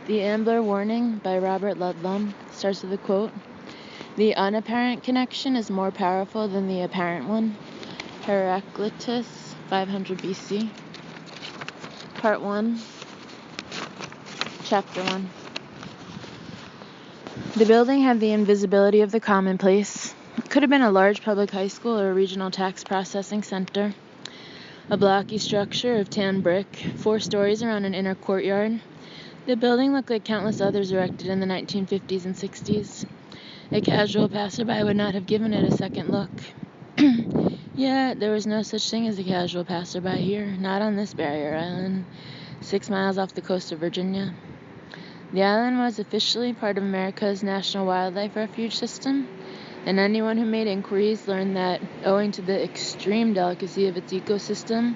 The Ambler Warning by Robert Ludlum starts with a quote. The unapparent connection is more powerful than the apparent one. Heraclitus, 500 BC. Part 1, Chapter 1. The building had the invisibility of the commonplace. It could have been a large public high school or a regional tax processing center. A blocky structure of tan brick, 4 stories around an inner courtyard. The building looked like countless others erected in the 1950s and 60s. A casual passerby would not have given it a second look. Yet there was no such thing as a casual passerby here, not on this barrier island, 6 miles off the coast of Virginia. The island was officially part of America's National Wildlife Refuge System, and anyone who made inquiries learned that, owing to the extreme delicacy of its ecosystem,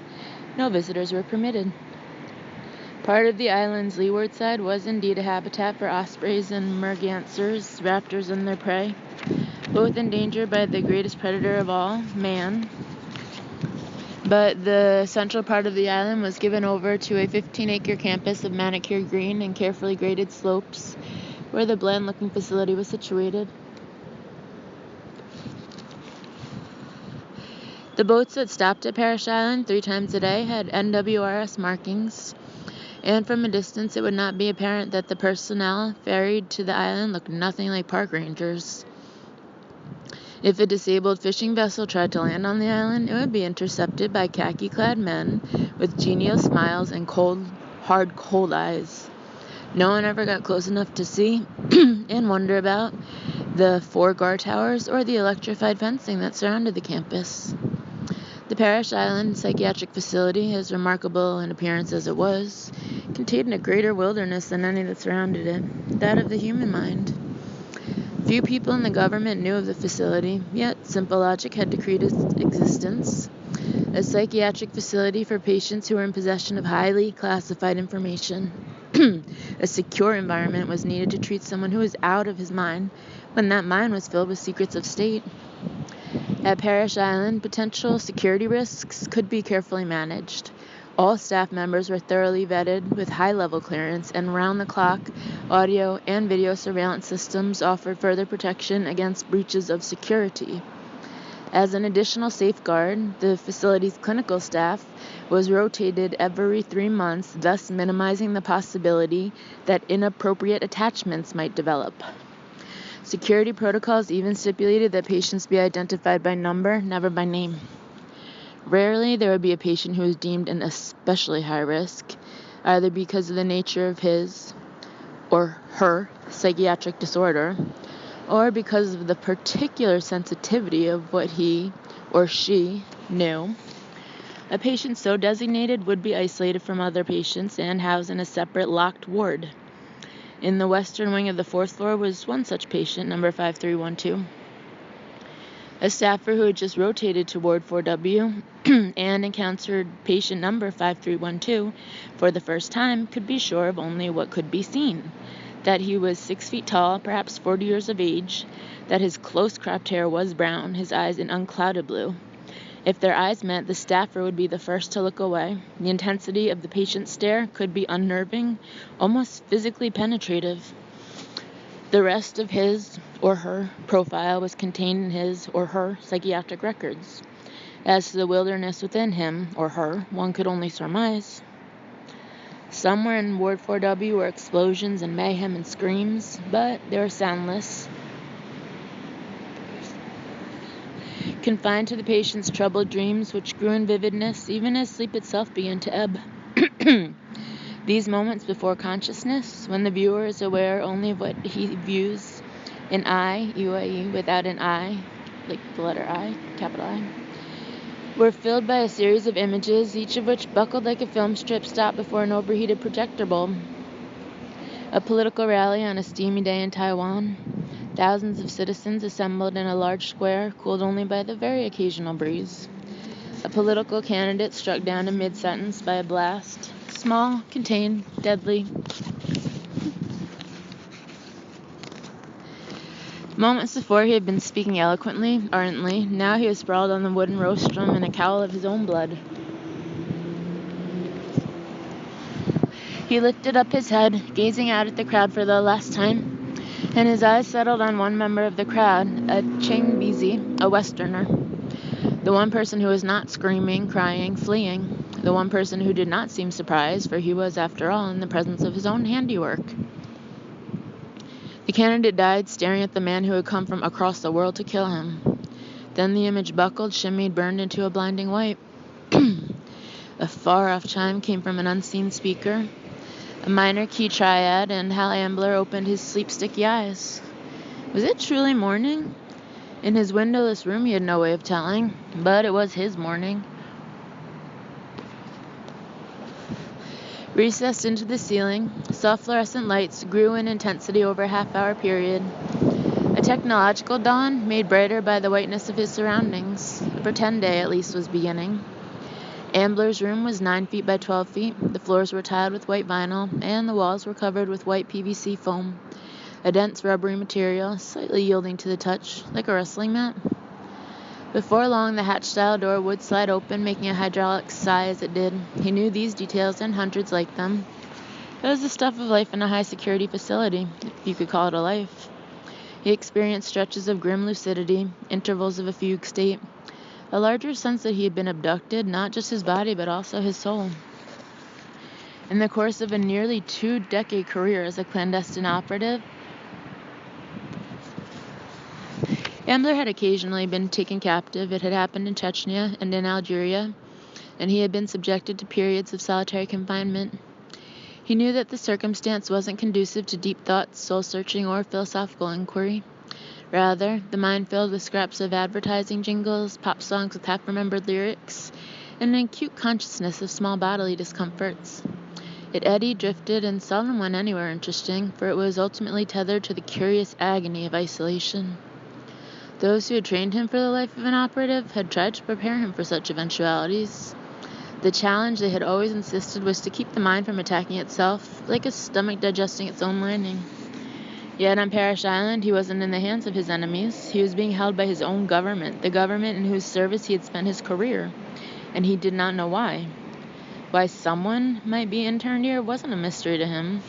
no visitors were permitted. Part of the island's leeward side was indeed a habitat for ospreys and mergansers, raptors and their prey, both endangered by the greatest predator of all, man. But the central part of the island was given over to a 15-acre campus of manicured green and carefully graded slopes, where the bland-looking facility was situated. The boats that stopped at Parrish Island 3 times a day had NWRS markings, and from a distance it would not be apparent that the personnel ferried to the island looked nothing like park rangers. If a disabled fishing vessel tried to land on the island, it would be intercepted by khaki-clad men with genial smiles and hard cold eyes. No one ever got close enough to see and wonder about the 4 guard towers or the electrified fencing that surrounded the campus. The Parrish Island Psychiatric Facility, as remarkable in appearance as it was, contained a greater wilderness than any that surrounded it, that of the human mind. Few people in the government knew of the facility, yet simple logic had decreed its existence. A psychiatric facility for patients who were in possession of highly classified information. A secure environment was needed to treat someone who was out of his mind when that mind was filled with secrets of state. At Parrish Island, potential security risks could be carefully managed. All staff members were thoroughly vetted with high-level clearance, and round-the-clock audio and video surveillance systems offered further protection against breaches of security. As an additional safeguard, the facility's clinical staff was rotated every 3 months, thus minimizing the possibility that inappropriate attachments might develop. Security protocols even stipulated that patients be identified by number, never by name. Rarely there would be a patient who was deemed an especially high risk, either because of the nature of his or her psychiatric disorder, or because of the particular sensitivity of what he or she knew. A patient so designated would be isolated from other patients and housed in a separate locked ward. In the western wing of the 4th floor was one such patient, number 5312. A staffer who had just rotated to Ward 4W and encountered patient number 5312 for the first time could be sure of only what could be seen: that he was 6 feet tall, perhaps 40 years of age, that his close-cropped hair was brown, his eyes an unclouded blue. If their eyes met, the staffer would be the first to look away. The intensity of the patient's stare could be unnerving, almost physically penetrative. The rest of his or her profile was contained in his or her psychiatric records. As to the wilderness within him or her, one could only surmise. Somewhere in Ward 4W were explosions and mayhem and screams, but they were soundless. Confined to the patient's troubled dreams, which grew in vividness even as sleep itself began to ebb. These moments before consciousness, when the viewer is aware only of what he views, an I, UIE, without an I, like the letter I, capital I, were filled by a series of images, each of which buckled like a film strip stopped before an overheated projector bulb. A political rally on a steamy day in Taiwan. Thousands of citizens assembled in a large square, cooled only by the very occasional breeze. A political candidate struck down in mid-sentence by a blast. Small, contained, deadly. Moments before he had been speaking eloquently, ardently. Now he was sprawled on the wooden rostrum in a cowl of his own blood. He lifted up his head, gazing out at the crowd for the last time, and his eyes settled on one member of the crowd, a Changbizi, a Westerner. The one person who was not screaming, crying, fleeing. The one person who did not seem surprised, for he was, after all, in the presence of his own handiwork. The candidate died, staring at the man who had come from across the world to kill him. Then the image buckled, shimmied, burned into a blinding white. A far-off chime came from an unseen speaker, a minor key triad, and Hal Ambler opened his sleep-sticky eyes. Was it truly morning? In his windowless room he had no way of telling, but it was his morning. Recessed into the ceiling, soft fluorescent lights grew in intensity over a half-hour period. A technological dawn made brighter by the whiteness of his surroundings. A pretend day, at least, was beginning. Ambler's room was 9 feet by 12 feet. The floors were tiled with white vinyl, and the walls were covered with white PVC foam, a dense rubbery material, slightly yielding to the touch, like a wrestling mat. Before long, the hatch-style door would slide open, making a hydraulic sigh as it did. He knew these details and hundreds like them. It was the stuff of life in a high-security facility, if you could call it a life. He experienced stretches of grim lucidity, intervals of a fugue state, a larger sense that he had been abducted, not just his body, but also his soul. In the course of a nearly 2-decade career as a clandestine operative, Ambler had occasionally been taken captive. It had happened in Chechnya and in Algeria, and he had been subjected to periods of solitary confinement. He knew that the circumstance wasn't conducive to deep thoughts, soul-searching, or philosophical inquiry. Rather, the mind filled with scraps of advertising jingles, pop songs with half-remembered lyrics, and an acute consciousness of small bodily discomforts. It eddied, drifted, and seldom went anywhere interesting, for it was ultimately tethered to the curious agony of isolation. Those who had trained him for the life of an operative had tried to prepare him for such eventualities. The challenge, they had always insisted, was to keep the mind from attacking itself, like a stomach digesting its own lining. Yet on Parrish Island, he wasn't in the hands of his enemies. He was being held by his own government, the government in whose service he had spent his career, and he did not know why. Why someone might be interned here wasn't a mystery to him.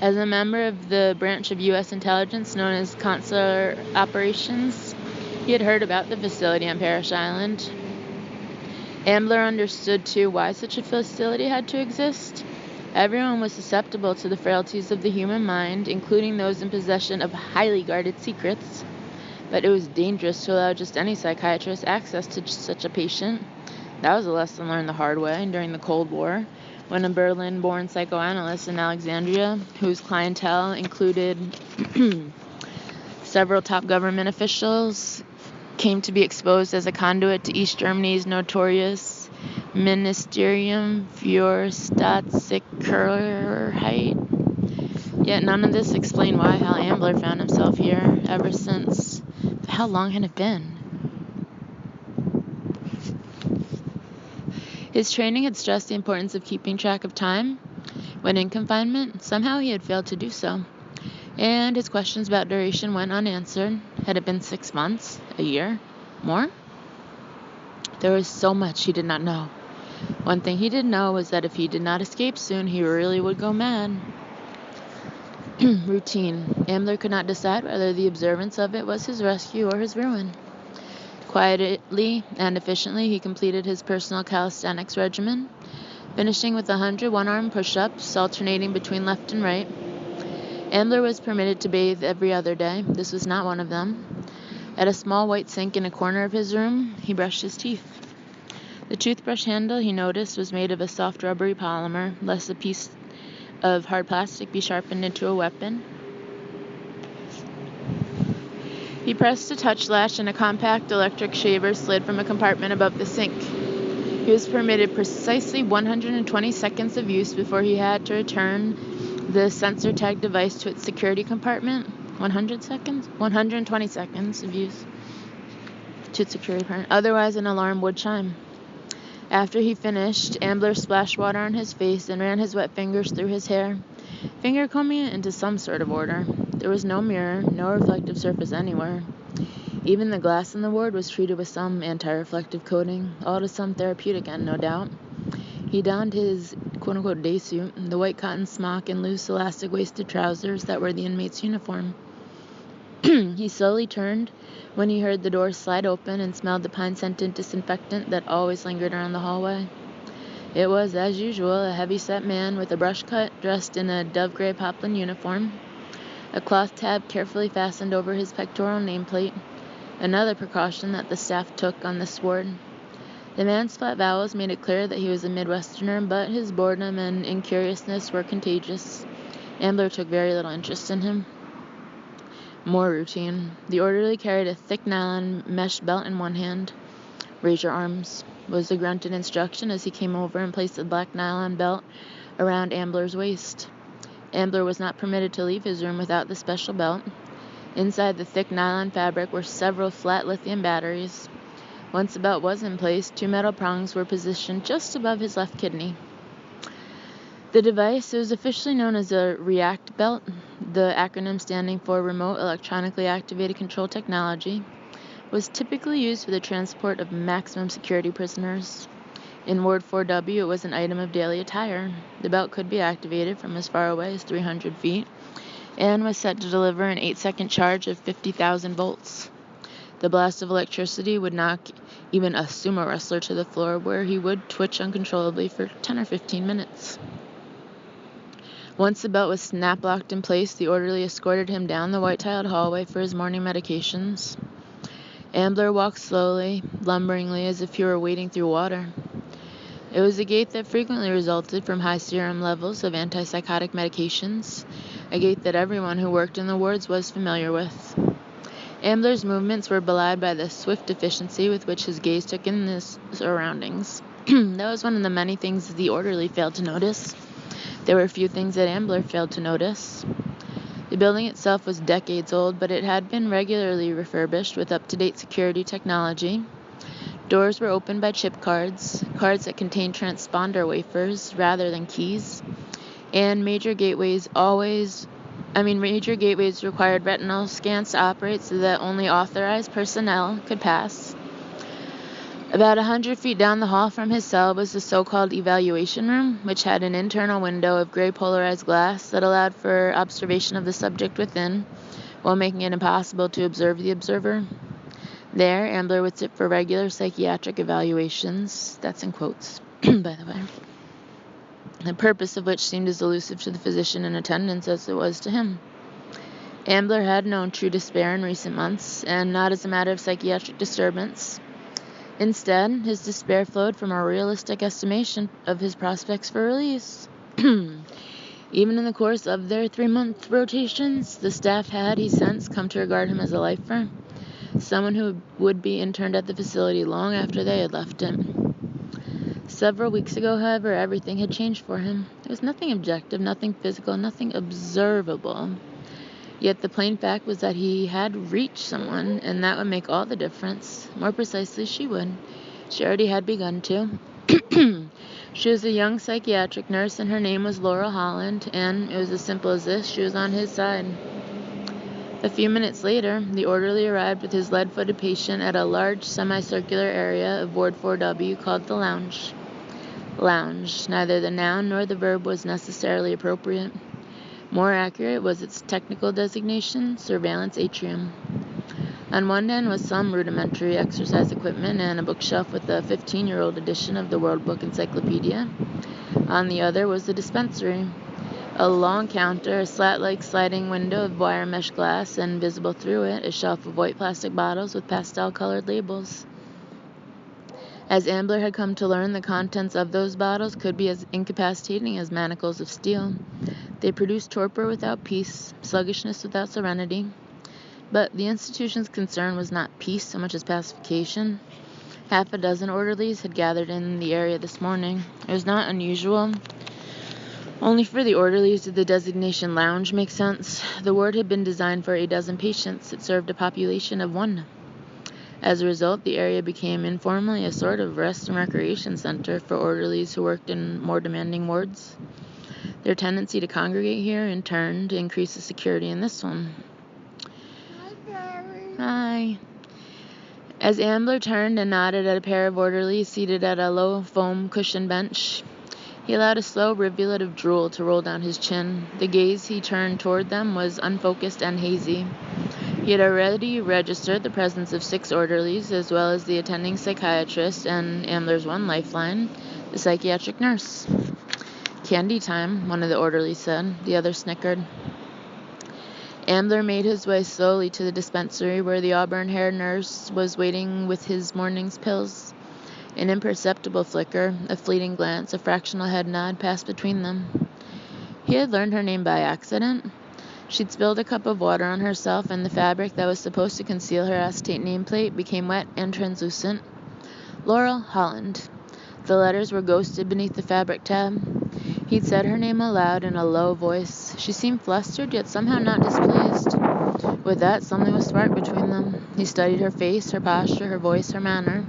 As a member of the branch of U.S. intelligence known as Consular Operations, he had heard about the facility on Parrish Island. Ambler understood, too, why such a facility had to exist. Everyone was susceptible to the frailties of the human mind, including those in possession of highly guarded secrets. But it was dangerous to allow just any psychiatrist access to such a patient. That was a lesson learned the hard way during the Cold War, when a Berlin-born psychoanalyst in Alexandria, whose clientele included several top government officials, came to be exposed as a conduit to East Germany's notorious Ministerium für Staatssicherheit. Yet none of this explained why Hal Ambler found himself here ever since. How long had it been? His training had stressed the importance of keeping track of time. When in confinement, somehow he had failed to do so. And his questions about duration went unanswered. Had it been 6 months? A year? More? There was so much he did not know. One thing he did know was that if he did not escape soon, he really would go mad. Routine. Ambler could not decide whether the observance of it was his rescue or his ruin. Quietly and efficiently, he completed his personal calisthenics regimen, finishing with 100 one-arm push-ups, alternating between left and right. Ambler was permitted to bathe every other day. This was not one of them. At a small white sink in a corner of his room, he brushed his teeth. The toothbrush handle, he noticed, was made of a soft rubbery polymer, lest a piece of hard plastic be sharpened into a weapon. He pressed a touch latch and a compact electric shaver slid from a compartment above the sink. He was permitted precisely 120 seconds of use before he had to return the sensor-tagged device to its security compartment. 100 seconds? 120 seconds of use to its security compartment. Otherwise, an alarm would chime. After he finished, Ambler splashed water on his face and ran his wet fingers through his hair, finger combing it into some sort of order. There was no mirror, no reflective surface anywhere. Even the glass in the ward was treated with some anti-reflective coating, all to some therapeutic end, no doubt. He donned his quote-unquote day suit, the white cotton smock and loose elastic-waisted trousers that were the inmate's uniform. He slowly turned when he heard the door slide open and smelled the pine-scented disinfectant that always lingered around the hallway. It was, as usual, a heavy-set man with a brush cut, dressed in a dove-gray poplin uniform, a cloth tab carefully fastened over his pectoral nameplate, another precaution that the staff took on this ward. The man's flat vowels made it clear that he was a Midwesterner, but his boredom and incuriousness were contagious. Ambler took very little interest in him. More routine. The orderly carried a thick nylon mesh belt in one hand. "Raise your arms," was the grunted instruction as he came over and placed the black nylon belt around Ambler's waist. Ambler was not permitted to leave his room without the special belt. Inside the thick nylon fabric were several flat lithium batteries. Once the belt was in place, 2 metal prongs were positioned just above his left kidney. The device was officially known as a REACT belt, the acronym standing for Remote Electronically Activated Control Technology, was typically used for the transport of maximum security prisoners. In Ward 4W, it was an item of daily attire. The belt could be activated from as far away as 300 feet and was set to deliver an 8-second charge of 50,000 volts. The blast of electricity would knock even a sumo wrestler to the floor, where he would twitch uncontrollably for 10 or 15 minutes. Once the belt was snap-locked in place, the orderly escorted him down the white-tiled hallway for his morning medications. Ambler walked slowly, lumberingly, as if he were wading through water. It was a gait that frequently resulted from high serum levels of antipsychotic medications, a gait that everyone who worked in the wards was familiar with. Ambler's movements were belied by the swift efficiency with which his gaze took in his surroundings. That was one of the many things the orderly failed to notice. There were few things that Ambler failed to notice. The building itself was decades old, but it had been regularly refurbished with up-to-date security technology. Doors were opened by chip cards that contained transponder wafers rather than keys, and major gateways required retinal scans to operate so that only authorized personnel could pass. About 100 feet down the hall from his cell was the so-called evaluation room, which had an internal window of gray polarized glass that allowed for observation of the subject within, while making it impossible to observe the observer. There, Ambler would sit for regular psychiatric evaluations, that's in quotes, by the way, the purpose of which seemed as elusive to the physician in attendance as it was to him. Ambler had known true despair in recent months, and not as a matter of psychiatric disturbance. Instead, his despair flowed from a realistic estimation of his prospects for release. Even in the course of their 3-month rotations, the staff had, he sensed, come to regard him as a lifer, someone who would be interned at the facility long after they had left it. Several weeks ago, however, everything had changed for him. There was nothing objective, nothing physical, nothing observable. Yet the plain fact was that he had reached someone, and that would make all the difference. More precisely, she would. She already had begun to. She was a young psychiatric nurse, and her name was Laurel Holland, and it was as simple as this: she was on his side. A few minutes later, the orderly arrived with his lead-footed patient at a large semicircular area of Ward 4W called the lounge. Lounge. Neither the noun nor the verb was necessarily appropriate. More accurate was its technical designation, surveillance atrium. On one end was some rudimentary exercise equipment and a bookshelf with a 15-year-old edition of the World Book Encyclopedia. On the other was the dispensary. A long counter, a slat-like sliding window of wire mesh glass, and visible through it, a shelf of white plastic bottles with pastel-colored labels. As Ambler had come to learn, the contents of those bottles could be as incapacitating as manacles of steel. They produced torpor without peace, sluggishness without serenity. But the institution's concern was not peace so much as pacification. 6 orderlies had gathered in the area this morning. It was not unusual. Only for the orderlies did the designation lounge make sense. The ward had been designed for 12 patients. It served a population of 1. As a result, the area became informally a sort of rest and recreation center for orderlies who worked in more demanding wards. Their tendency to congregate here, in turn, to increase the security in this one. Hi, Barry. Hi. As Ambler turned and nodded at a pair of orderlies seated at a low foam cushion bench, He allowed a slow rivulet of drool to roll down his chin. The gaze he turned toward them was unfocused and hazy. He had already registered the presence of 6 orderlies, as well as the attending psychiatrist and Ambler's one lifeline, the psychiatric nurse. "Candy time," one of the orderlies said. The other snickered. Ambler made his way slowly to the dispensary where the auburn-haired nurse was waiting with his morning's pills. An imperceptible flicker, a fleeting glance, a fractional head nod passed between them. He had learned her name by accident. She'd spilled a cup of water on herself, and the fabric that was supposed to conceal her acetate nameplate became wet and translucent. Laurel Holland. The letters were ghosted beneath the fabric tab. He'd said her name aloud in a low voice. She seemed flustered, yet somehow not displeased. With that, something was sparked between them. He studied her face, her posture, her voice, her manner.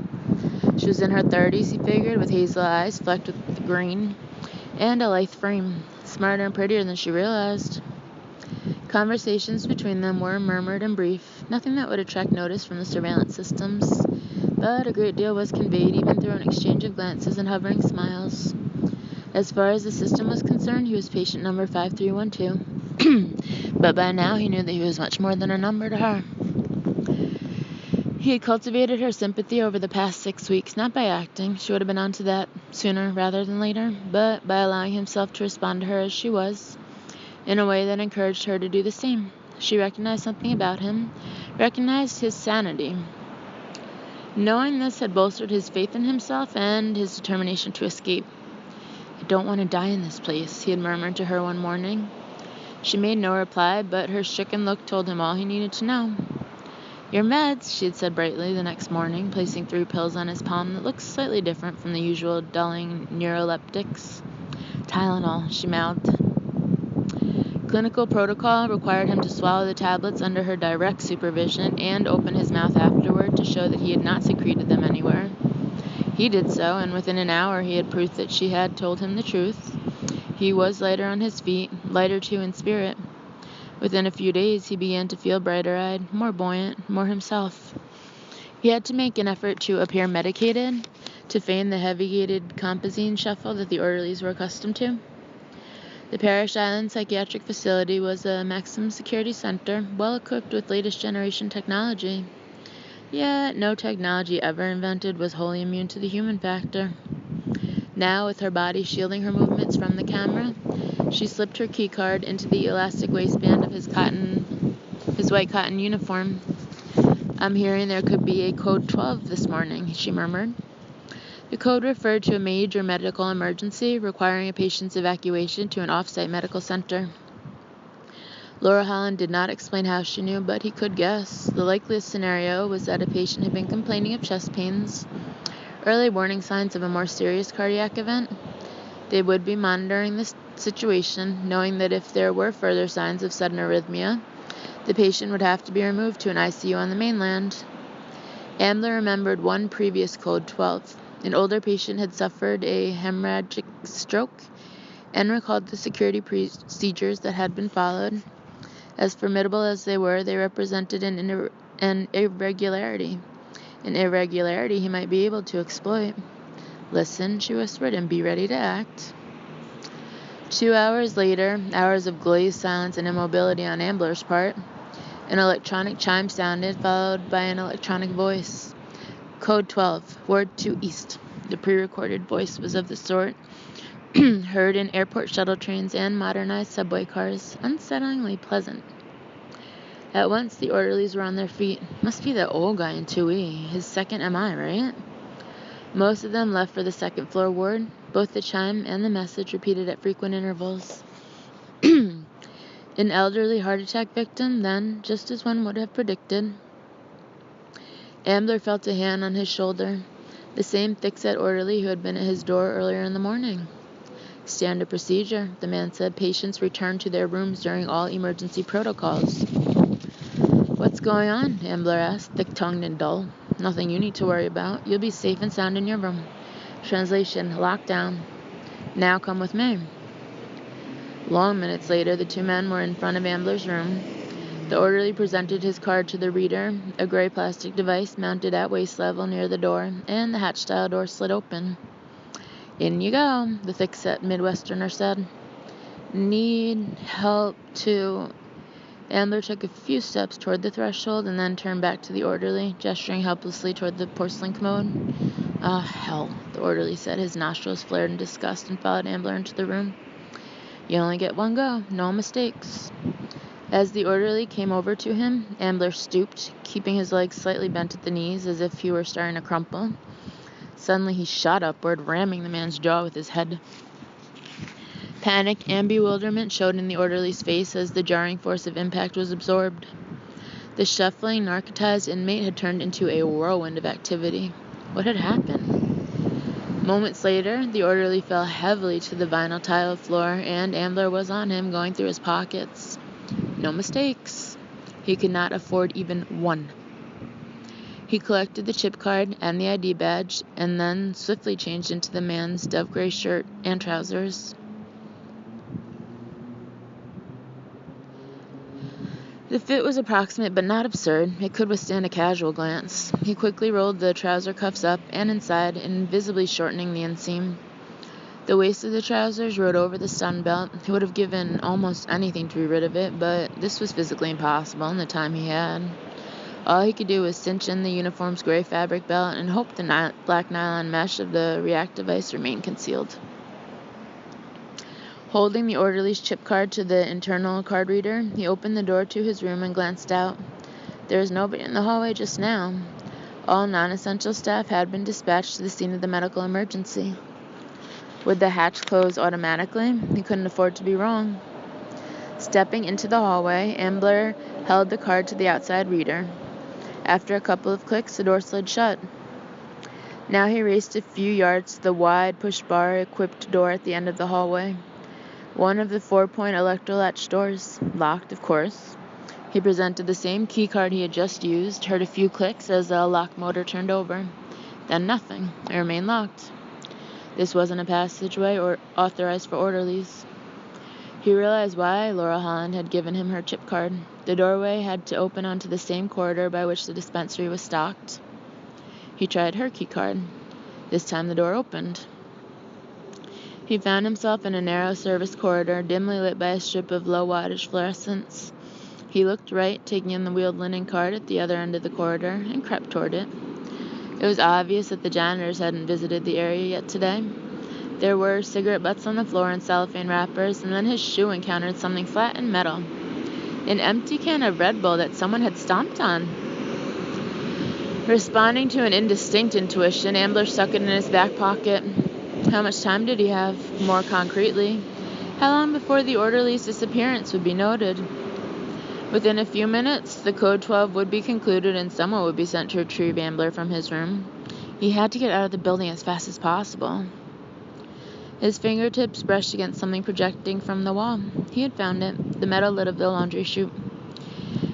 She was in her 30s, he figured, with hazel eyes flecked with green, and a lithe frame, smarter and prettier than she realized. Conversations between them were murmured and brief, nothing that would attract notice from the surveillance systems, but a great deal was conveyed even through an exchange of glances and hovering smiles. As far as the system was concerned, he was patient number 5312, but by now he knew that he was much more than a number to her. He had cultivated her sympathy over the past 6 weeks, not by acting, she would have been onto that sooner rather than later, but by allowing himself to respond to her as she was, in a way that encouraged her to do the same. She recognized something about him, recognized his sanity. Knowing this had bolstered his faith in himself and his determination to escape. "I don't want to die in this place," he had murmured to her one morning. She made no reply, but her stricken look told him all he needed to know. "Your meds," she had said brightly the next morning, placing 3 pills on his palm that looked slightly different from the usual dulling neuroleptics. "Tylenol," she mouthed. Clinical protocol required him to swallow the tablets under her direct supervision and open his mouth afterward to show that he had not secreted them anywhere. He did so, and within an hour he had proof that she had told him the truth. He was lighter on his feet, lighter too in spirit. Within a few days he began to feel brighter-eyed, more buoyant, more himself. He had to make an effort to appear medicated, to feign the heavy-gated compazine shuffle that the orderlies were accustomed to. The Parrish Island Psychiatric Facility was a maximum security center, well equipped with latest generation technology. Yet no technology ever invented was wholly immune to the human factor. Now, with her body shielding her movements from the camera, she slipped her keycard into the elastic waistband of his white cotton uniform. "I'm hearing there could be a code 12 this morning," she murmured. The code referred to a major medical emergency requiring a patient's evacuation to an off-site medical center. Laura Holland did not explain how she knew, but he could guess. The likeliest scenario was that a patient had been complaining of chest pains, early warning signs of a more serious cardiac event. They would be monitoring the situation, knowing that if there were further signs of sudden arrhythmia, the patient would have to be removed to an ICU on the mainland. Ambler remembered one previous code 12. An older patient had suffered a hemorrhagic stroke and recalled the security procedures that had been followed. As formidable as they were, they represented an irregularity. An irregularity he might be able to exploit. "Listen," she whispered, "and be ready to act." 2 hours later, hours of glazed silence and immobility on Ambler's part, an electronic chime sounded, followed by an electronic voice. "Code 12, Ward 2 East." The pre-recorded voice was of the sort heard in airport shuttle trains and modernized subway cars, unsettlingly pleasant. At once, the orderlies were on their feet. Must be the old guy in 2E, his second MI, right? Most of them left for the second-floor ward, both the chime and the message repeated at frequent intervals. An elderly heart attack victim, then, just as one would have predicted. Ambler felt a hand on his shoulder, the same thick-set orderly who had been at his door earlier in the morning. "Standard procedure," the man said. "Patients return to their rooms during all emergency protocols." "What's going on?" Ambler asked, thick-tongued and dull. "Nothing you need to worry about. You'll be safe and sound in your room." Translation: lockdown. "Now come with me." Long minutes later, the 2 men were in front of Ambler's room. The orderly presented his card to the reader, a gray plastic device mounted at waist level near the door, and the hatch-style door slid open. "In you go," the thick-set Midwesterner said. "Need help to..." Ambler took a few steps toward the threshold and then turned back to the orderly, gesturing helplessly toward the porcelain commode. "Ah, hell," the orderly said. His nostrils flared in disgust and followed Ambler into the room. "You only get one go. No mistakes." As the orderly came over to him, Ambler stooped, keeping his legs slightly bent at the knees as if he were starting to crumple. Suddenly he shot upward, ramming the man's jaw with his head. Panic and bewilderment showed in the orderly's face as the jarring force of impact was absorbed. The shuffling, narcotized inmate had turned into a whirlwind of activity. What had happened? Moments later, the orderly fell heavily to the vinyl tile floor, and Ambler was on him, going through his pockets. No mistakes. He could not afford even one. He collected the chip card and the ID badge, and then swiftly changed into the man's dove-gray shirt and trousers. The fit was approximate but not absurd. It could withstand a casual glance. He quickly rolled the trouser cuffs up and inside, invisibly shortening the inseam. The waist of the trousers rode over the stun belt. He would have given almost anything to be rid of it, but this was physically impossible in the time he had. All he could do was cinch in the uniform's gray fabric belt and hope the black nylon mesh of the reactive ice remained concealed. Holding the orderly's chip card to the internal card reader, he opened the door to his room and glanced out. There was nobody in the hallway just now. All non-essential staff had been dispatched to the scene of the medical emergency. Would the hatch close automatically? He couldn't afford to be wrong. Stepping into the hallway, Ambler held the card to the outside reader. After a couple of clicks, the door slid shut. Now he raced a few yards to the wide push-bar-equipped door at the end of the hallway. One of the 4-point electrolatch doors, locked, of course. He presented the same key card he had just used, heard a few clicks as the lock motor turned over. Then nothing. It remained locked. This wasn't a passageway or authorized for orderlies. He realized why Laura Holland had given him her chip card. The doorway had to open onto the same corridor by which the dispensary was stocked. He tried her key card. This time the door opened. He found himself in a narrow service corridor, dimly lit by a strip of low-wattage fluorescence. He looked right, taking in the wheeled linen cart at the other end of the corridor, and crept toward it. It was obvious that the janitors hadn't visited the area yet today. There were cigarette butts on the floor and cellophane wrappers, and then his shoe encountered something flat and metal. An empty can of Red Bull that someone had stomped on. Responding to an indistinct intuition, Ambler stuck it in his back pocket. How much time did he have? More concretely, how long before the orderly's disappearance would be noted? Within a few minutes, the Code 12 would be concluded and someone would be sent to retrieve Ambler from his room. He had to get out of the building as fast as possible. His fingertips brushed against something projecting from the wall. He had found it, the metal lid of the laundry chute.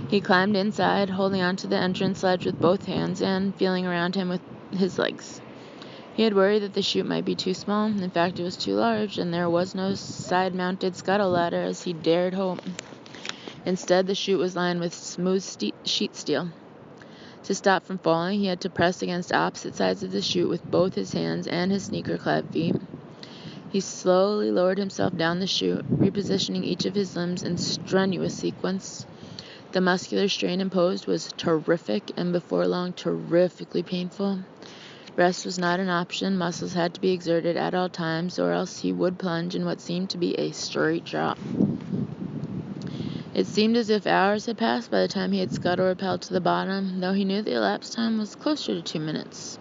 He climbed inside, holding onto the entrance ledge with both hands and feeling around him with his legs. He had worried that the chute might be too small. In fact, it was too large, and there was no side-mounted scuttle ladder as he dared hope. Instead, the chute was lined with smooth sheet steel. To stop from falling, he had to press against opposite sides of the chute with both his hands and his sneaker-clad feet. He slowly lowered himself down the chute, repositioning each of his limbs in strenuous sequence. The muscular strain imposed was terrific, and before long, terrifically painful. Rest was not an option. Muscles had to be exerted at all times, or else he would plunge in what seemed to be a straight drop. It seemed as if hours had passed by the time he had scuttle rappelled to the bottom, though he knew the elapsed time was closer to 2 minutes.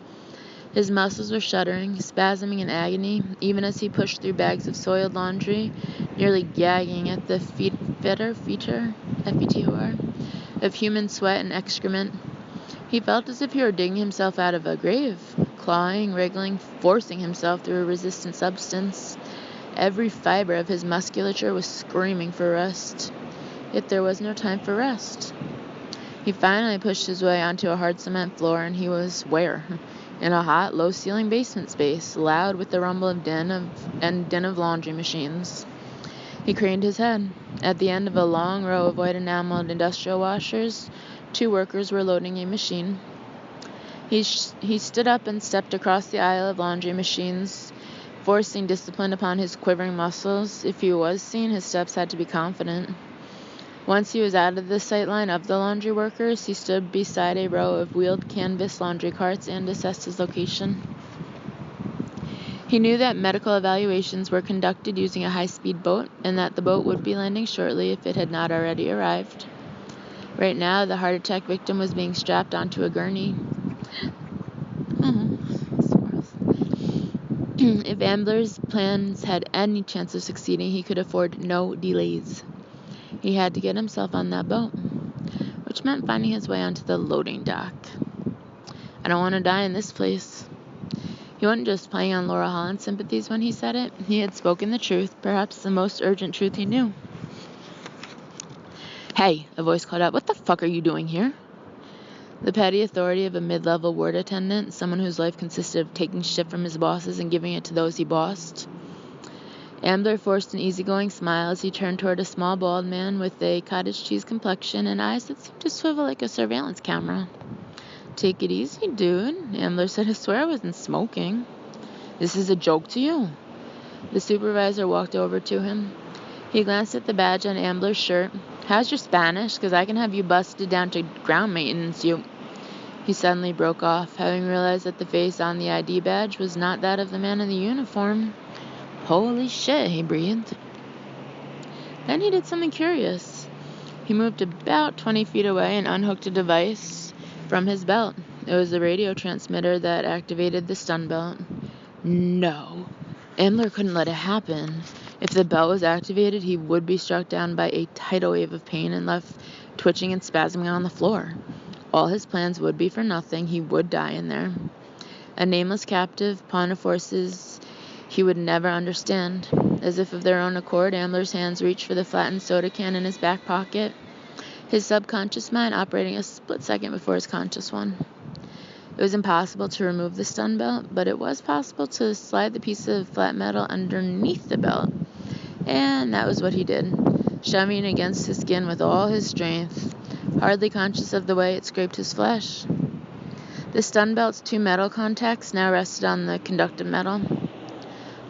His muscles were shuddering, spasming in agony, even as he pushed through bags of soiled laundry, nearly gagging at the fetor, F-E-T-O-R, of human sweat and excrement. He felt as if he were digging himself out of a grave, clawing, wriggling, forcing himself through a resistant substance. Every fiber of his musculature was screaming for rest. Yet there was no time for rest. He finally pushed his way onto a hard cement floor, and he was where? In a hot, low-ceiling basement space, loud with the rumble of din of laundry machines. He craned his head. At the end of a long row of white enameled industrial washers, 2 workers were loading a machine. He stood up and stepped across the aisle of laundry machines, forcing discipline upon his quivering muscles. If he was seen, his steps had to be confident. Once he was out of the sight line of the laundry workers, he stood beside a row of wheeled canvas laundry carts and assessed his location. He knew that medical evaluations were conducted using a high-speed boat, and that the boat would be landing shortly if it had not already arrived. Right now, the heart attack victim was being strapped onto a gurney. If Ambler's plans had any chance of succeeding, he could afford no delays. He had to get himself on that boat, which meant finding his way onto the loading dock. I don't want to die in this place. He wasn't just playing on Laura Holland's sympathies when he said it. He had spoken the truth, perhaps the most urgent truth he knew. "Hey," a voice called out, "what the fuck are you doing here?" The petty authority of a mid-level ward attendant, someone whose life consisted of taking shit from his bosses and giving it to those he bossed. Ambler forced an easygoing smile as he turned toward a small bald man with a cottage cheese complexion and eyes that seemed to swivel like a surveillance camera. "Take it easy, dude," Ambler said. "I swear I wasn't smoking." "This is a joke to you?" The supervisor walked over to him. He glanced at the badge on Ambler's shirt. "How's your Spanish? 'Cause I can have you busted down to ground maintenance, you..." He suddenly broke off, having realized that the face on the ID badge was not that of the man in the uniform. "Holy shit," he breathed. Then he did something curious. He moved about 20 feet away and unhooked a device from his belt. It was the radio transmitter that activated the stun belt. No. Ambler couldn't let it happen. If the belt was activated, he would be struck down by a tidal wave of pain and left twitching and spasming on the floor. All his plans would be for nothing. He would die in there. A nameless captive, pawn of forces he would never understand. As if of their own accord, Ambler's hands reached for the flattened soda can in his back pocket, his subconscious mind operating a split second before his conscious one. It was impossible to remove the stun belt, but it was possible to slide the piece of flat metal underneath the belt. And that was what he did, shoving it against his skin with all his strength, hardly conscious of the way it scraped his flesh. The stun belt's two metal contacts now rested on the conductive metal.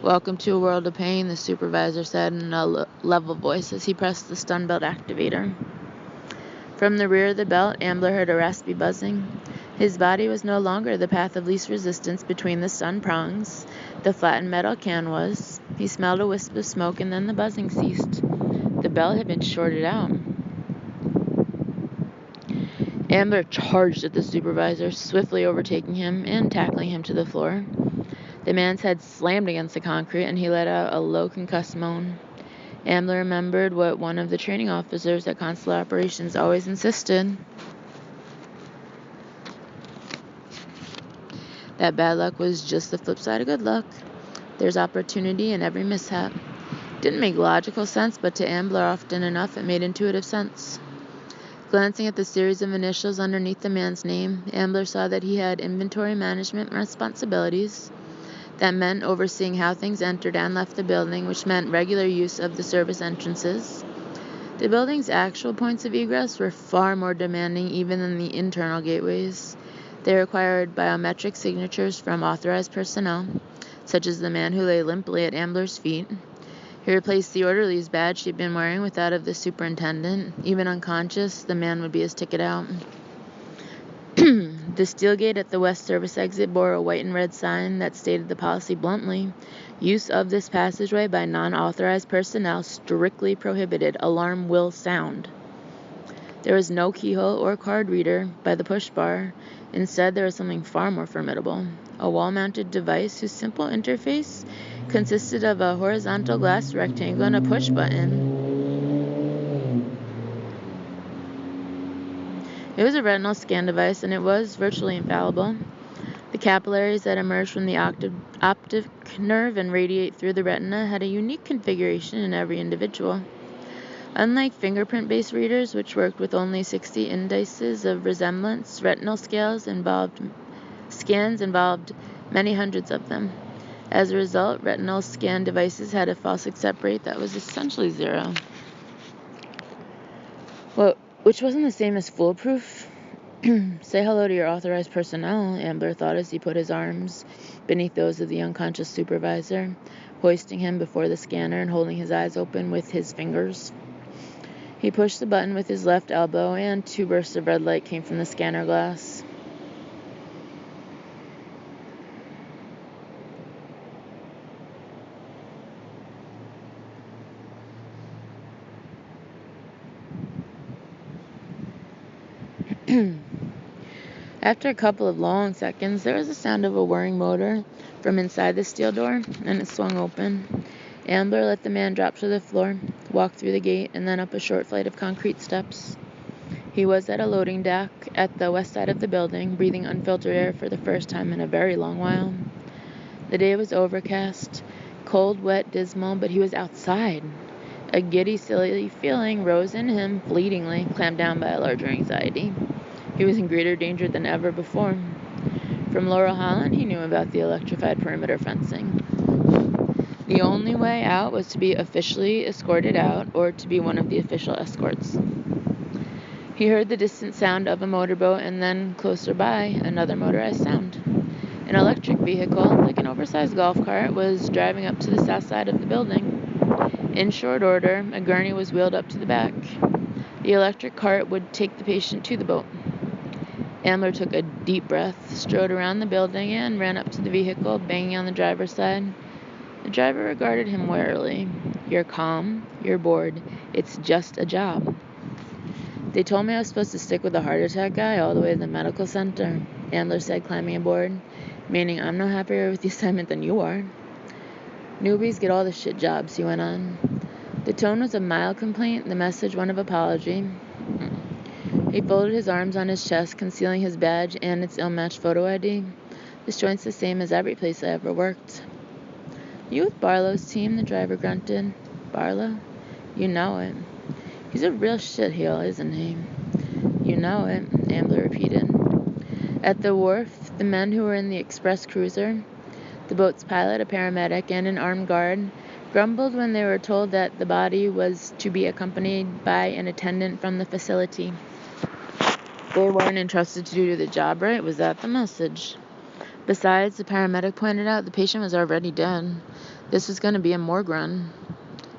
"Welcome to a world of pain," the supervisor said in a level voice as he pressed the stun belt activator. From the rear of the belt, Ambler heard a raspy buzzing. His body was no longer the path of least resistance between the stun prongs. The flattened metal can was. He smelled a wisp of smoke, and then the buzzing ceased. The belt had been shorted out. Ambler charged at the supervisor, swiftly overtaking him and tackling him to the floor. The man's head slammed against the concrete, and he let out a low concussed moan. Ambler remembered what one of the training officers at Consular Operations always insisted. That bad luck was just the flip side of good luck. There's opportunity in every mishap. Didn't make logical sense, but to Ambler often enough it made intuitive sense. Glancing at the series of initials underneath the man's name, Ambler saw that he had inventory management responsibilities. That meant overseeing how things entered and left the building, which meant regular use of the service entrances. The building's actual points of egress were far more demanding even than the internal gateways. They required biometric signatures from authorized personnel, such as the man who lay limply at Ambler's feet. He replaced the orderly's badge she'd been wearing with that of the superintendent. Even unconscious, the man would be his ticket out. The steel gate at the west service exit bore a white and red sign that stated the policy bluntly: "Use of this passageway by non-authorized personnel strictly prohibited. Alarm will sound." There was no keyhole or card reader by the push bar. Instead, there was something far more formidable: a wall-mounted device whose simple interface consisted of a horizontal glass rectangle and a push button. It was a retinal scan device, and it was virtually infallible. The capillaries that emerge from the optic nerve and radiate through the retina had a unique configuration in every individual. Unlike fingerprint-based readers, which worked with only 60 indices of resemblance, retinal scans involved many hundreds of them. As a result, retinal scan devices had a false accept rate that was essentially zero. Which wasn't the same as foolproof. "Say hello to your authorized personnel," Ambler thought as he put his arms beneath those of the unconscious supervisor, hoisting him before the scanner and holding his eyes open with his fingers. He pushed the button with his left elbow, and 2 bursts of red light came from the scanner glass. After a couple of long seconds, there was the sound of a whirring motor from inside the steel door, and it swung open. Ambler let the man drop to the floor, walked through the gate, and then up a short flight of concrete steps. He was at a loading dock at the west side of the building, breathing unfiltered air for the first time in a very long while. The day was overcast, cold, wet, dismal, but he was outside. A giddy, silly feeling rose in him, fleetingly, clamped down by a larger anxiety. He was in greater danger than ever before. From Laurel Holland, he knew about the electrified perimeter fencing. The only way out was to be officially escorted out, or to be one of the official escorts. He heard the distant sound of a motorboat, and then, closer by, another motorized sound. An electric vehicle, like an oversized golf cart, was driving up to the south side of the building. In short order, a gurney was wheeled up to the back. The electric cart would take the patient to the boat. Ambler took a deep breath, strode around the building, and ran up to the vehicle, banging on the driver's side. The driver regarded him warily. "You're calm. You're bored. It's just a job." "They told me I was supposed to stick with the heart attack guy all the way to the medical center," Ambler said, climbing aboard. "Meaning I'm no happier with the assignment than you are." "Newbies get all the shit jobs," he went on. The tone was a mild complaint, the message one of apology. He folded his arms on his chest, concealing his badge and its ill-matched photo ID. "This joint's the same as every place I ever worked." "You with Barlow's team?" the driver grunted. "Barlow? You know it. He's a real shitheel, isn't he?" "You know it," Ambler repeated. At the wharf, the men who were in the express cruiser, the boat's pilot, a paramedic, and an armed guard, grumbled when they were told that the body was to be accompanied by an attendant from the facility. They weren't entrusted to do the job right. Was that the message? Besides, the paramedic pointed out, the patient was already dead. This was going to be a morgue run.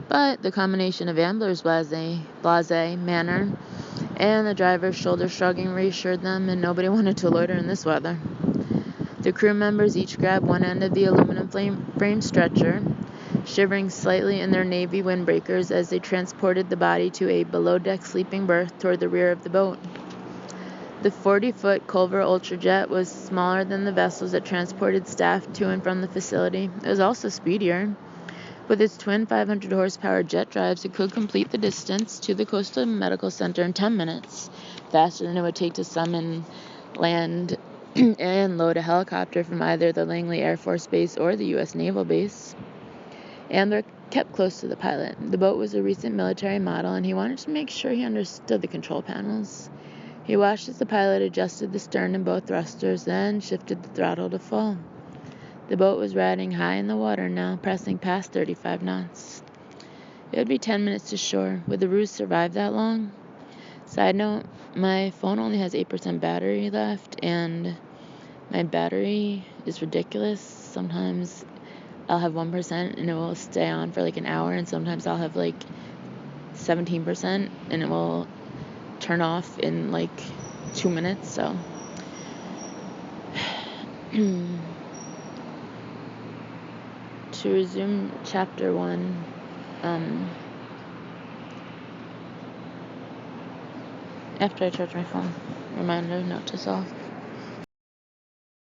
But the combination of Ambler's blasé manner and the driver's shoulder-shrugging reassured them, and nobody wanted to loiter in this weather. The crew members each grabbed one end of the aluminum frame stretcher, shivering slightly in their navy windbreakers as they transported the body to a below-deck sleeping berth toward the rear of the boat. The 40-foot Culver Ultrajet was smaller than the vessels that transported staff to and from the facility. It was also speedier. With its twin 500-horsepower jet drives, it could complete the distance to the Coastal Medical Center in 10 minutes, faster than it would take to summon, land, and load a helicopter from either the Langley Air Force Base or the U.S. Naval Base. Ambler kept close to the pilot. The boat was a recent military model, and he wanted to make sure he understood the control panels. He watched as the pilot adjusted the stern and both thrusters, then shifted the throttle to full. The boat was riding high in the water now, pressing past 35 knots. It would be 10 minutes to shore. Would the ruse survive that long? Side note, my phone only has 8% battery left, and my battery is ridiculous. Sometimes I'll have 1% and it will stay on for like an hour, and sometimes I'll have like 17% and it will turn off in like 2 minutes. So to resume chapter 1, after I charge my phone, reminder, note to self.